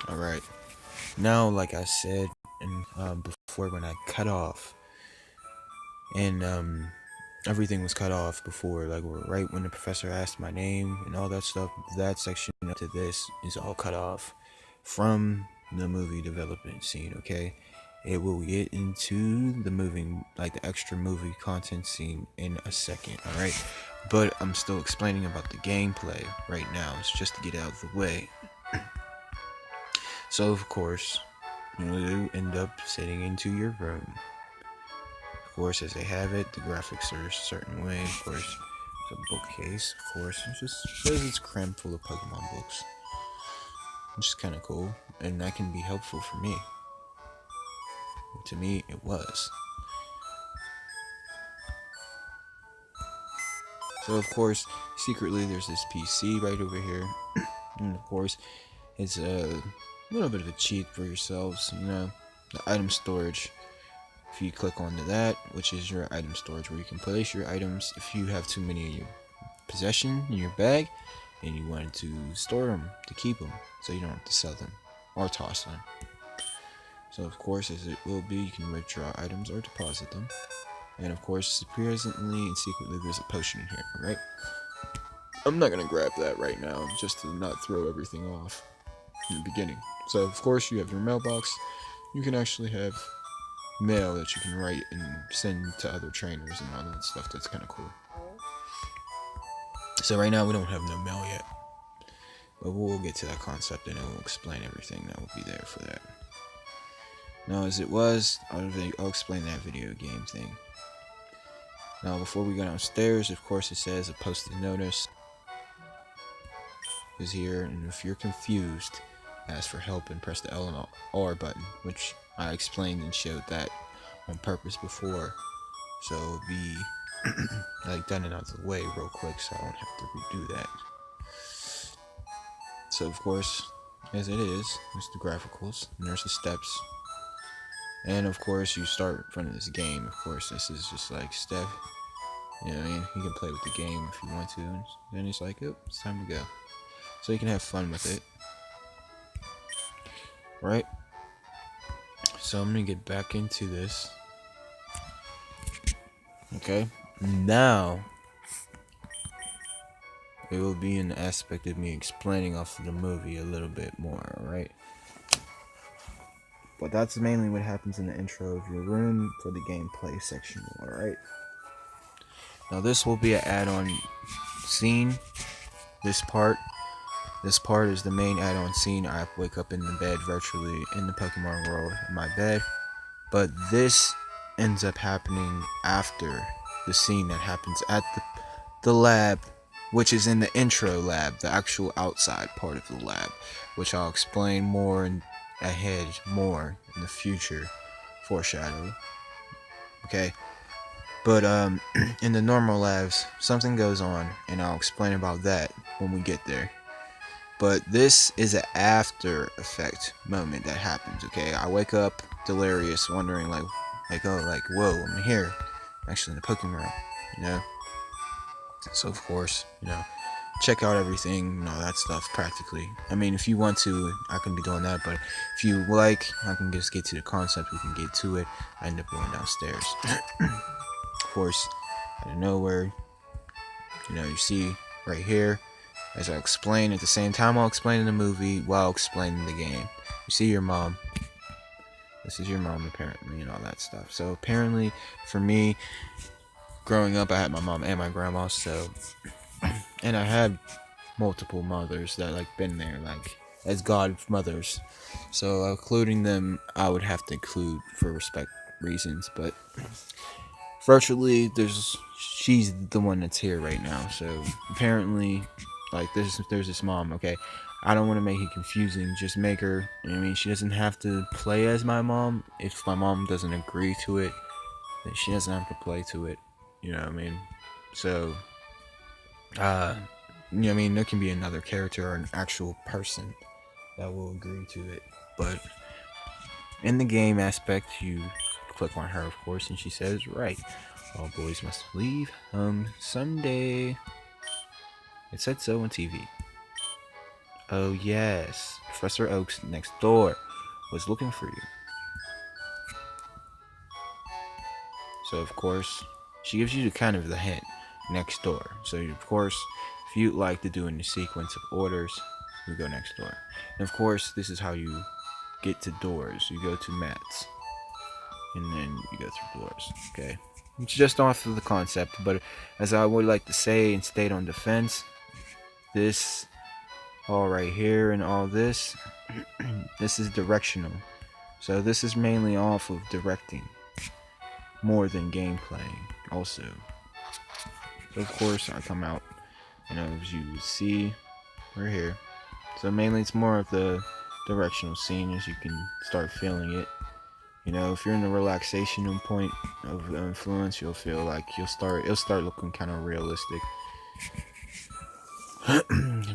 Alright. Now, like I said, and before when I cut off, and everything was cut off before, like right when the professor asked my name and all that stuff, that section up to this is all cut off from the movie development scene, okay? It will get into the moving, like the extra movie content scene in a second, alright? But I'm still explaining about the gameplay right now. It's just to get out of the way. So, of course, you end up sitting into your room. Of course, as they have it, the graphics are a certain way. Of course, it's a bookcase. Of course, it just says it's crammed full of Pokemon books, which is kind of cool, and that can be helpful for me. To me, it was. So, of course, secretly there's this PC right over here, and of course, it's a little bit of a cheat for yourselves, the item storage. If you click onto that, which is your item storage, where you can place your items if you have too many in your possession in your bag and you wanted to store them, to keep them, so you don't have to sell them or toss them. So of course, as it will be, you can withdraw items or deposit them. And of course, presently and secretly, there's a potion in here, alright? I'm not gonna grab that right now, just to not throw everything off in the beginning. So of course, you have your mailbox. You can actually have mail that you can write and send to other trainers and all that stuff. That's kind of cool. So right now we don't have no mail yet, but we'll get to that concept and it will explain everything that will be there for that. Now, as it was, I'll explain that video game thing. Now, before we go downstairs, of course, it says a posted notice is here, and if you're confused, ask for help and press the L and R button, which I explained and showed that on purpose before, so it'll be like done it out of the way real quick, so I don't have to redo that. So of course, as it is, there's the graphicals, and there's the steps, and of course you start in front of this game. Of course, this is just like step, you can play with the game if you want to, and then it's like, oh, it's time to go. So you can have fun with it, right? So I'm gonna get back into this. Okay, now it will be an aspect of me explaining off of the movie a little bit more, alright? But that's mainly what happens in the intro of your room for the gameplay section, alright? Now this will be an add-on scene. This part is the main add-on scene. I wake up in the bed virtually in the Pokemon world in my bed. But this ends up happening after the scene that happens at the lab, which is in the intro lab, the actual outside part of the lab, which I'll explain more in the future, foreshadow. Okay, but in the normal labs, something goes on, and I'll explain about that when we get there. But this is an after effect moment that happens. Okay, I wake up delirious, wondering like, whoa, I'm here, I'm actually in the Pokemon room, So of course, check out everything and all that stuff practically. I mean, if you want to, I can be doing that, but if you like, I can just get to the concept, we can get to it. I end up going downstairs. Of course, out of nowhere, you see right here, as I explain at the same time I'll explain in the movie while explaining the game. You see your mom. This is your mom, apparently, and all that stuff. So apparently, for me, growing up, I had my mom and my grandma, so, and I had multiple mothers that been there, as godmothers. So including them, I would have to include for respect reasons, but virtually, she's the one that's here right now. So apparently, there's this mom. Okay, I don't want to make it confusing. Just make her. She doesn't have to play as my mom. If my mom doesn't agree to it, then she doesn't have to play to it. You know what I mean? So, there can be another character or an actual person that will agree to it. But in the game aspect, you click on her, of course, and she says, right, all boys must leave someday. It said so on TV. Oh yes, Professor Oak's next door was looking for you. So of course, she gives you the kind of the hint next door. So of course, if you'd like to do in the sequence of orders, you go next door. And of course, this is how you get to doors. You go to mats, and then you go through doors. Okay, it's just off of the concept, but as I would like to say and state on defense, this all right here and all this, this is directional. So this is mainly off of directing more than gameplay. Also, so of course I come out, as you see, we're here. So mainly it's more of the directional scene as you can start feeling it. If you're in the relaxation point of influence, you'll feel like it'll start looking kind of realistic.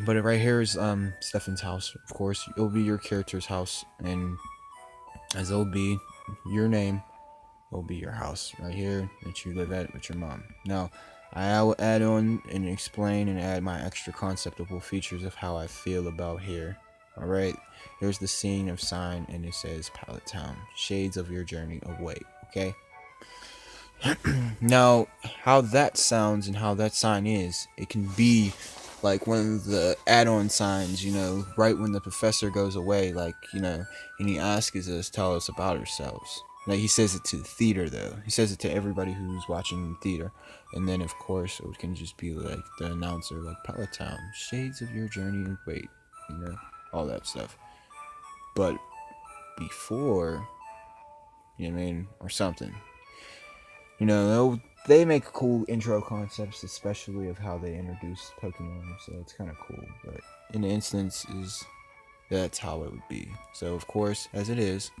But right here is Stefan's house. Of course, it'll be your character's house, and as it'll be your name, will be your house right here that you live at with your mom. Now, I will add on and explain and add my extra conceptual features of how I feel about here. Alright, here's the scene of sign, and it says Pallet Town, shades of your journey away. Okay? Now, how that sounds and how that sign is, it can be like one of the add-on signs, right when the professor goes away, and he asks us, tell us about ourselves. Like, he says it to the theater, though. He says it to everybody who's watching the theater. And then, of course, it can just be like the announcer, like, Pallet Town, shades of your journey and wait, all that stuff. But before, or something. They make cool intro concepts, especially of how they introduce Pokemon, so it's kind of cool. But in the instance, that's how it would be. So, of course, as it is,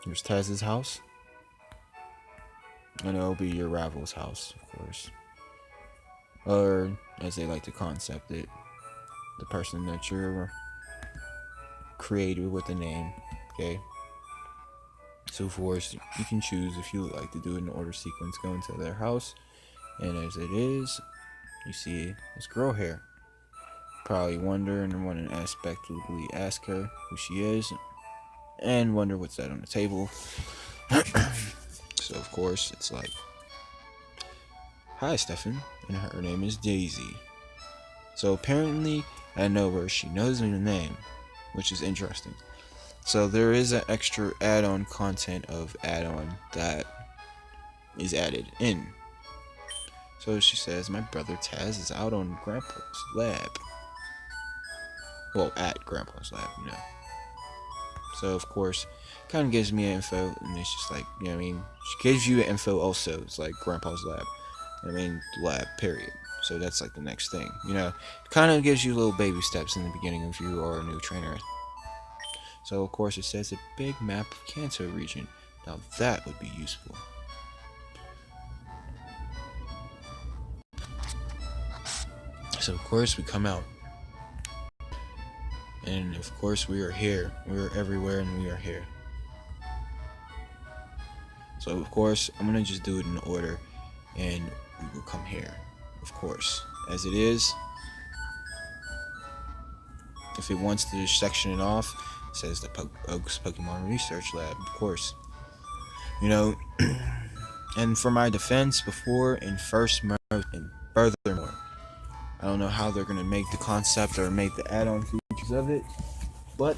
here's Taz's house, and it'll be your rival's house, of course. Or, as they like to concept it, the person that you're created with the name, okay? So, of course, you can choose if you would like to do it in order sequence, go into their house, and as it is, you see this girl here. Probably wonder and want to aspectfully ask her who she is, and wonder what's that on the table. So, of course, it's like, hi, Stefan, and her name is Daisy. So, apparently, out of nowhere, she knows me the name, which is interesting. So, there is an extra add-on content of add-on that is added in. So, she says, my brother Taz is out on Grandpa's lab. Well, at Grandpa's lab, So, of course, kind of gives me info, and it's just like, she gives you info also. It's like Grandpa's lab. Lab, period. So that's like the next thing, kind of gives you little baby steps in the beginning if you are a new trainer. So, of course, it says a big map of Kanto region. Now, that would be useful. So, of course, we come out. And, of course, we are here. We are everywhere, and we are here. So, of course, I'm going to just do it in order, and we will come here, of course. As it is, if it wants to section it off, it says the Oak's Pokemon Research Lab, of course. And for my defense, before and first and furthermore, I don't know how they're going to make the concept or make the add-on features of it, but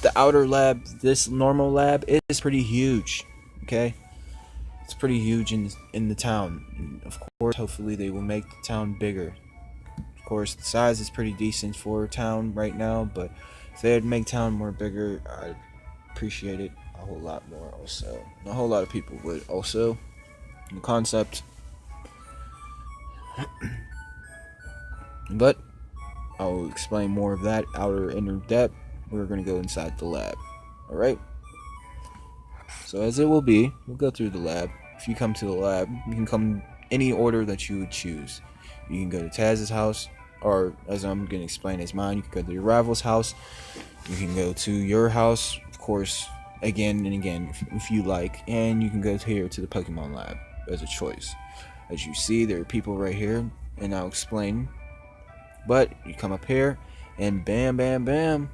the outer lab, this normal lab, is pretty huge, okay? It's pretty huge in the town. And of course, hopefully they will make the town bigger. Of course, the size is pretty decent for a town right now, but if they'd make town more bigger, I'd appreciate it a whole lot more also. And a whole lot of people would also. The concept. But I'll explain more of that outer inner depth. We're going to go inside the lab. Alright? So as it will be, we'll go through the lab. If you come to the lab, you can come any order that you would choose. You can go to Taz's house, or as I'm going to explain as mine, you can go to your rival's house. You can go to your house, of course, again and again if you like. And you can go here to the Pokemon lab as a choice. As you see, there are people right here, and I'll explain But you come up here, and bam, bam, bam,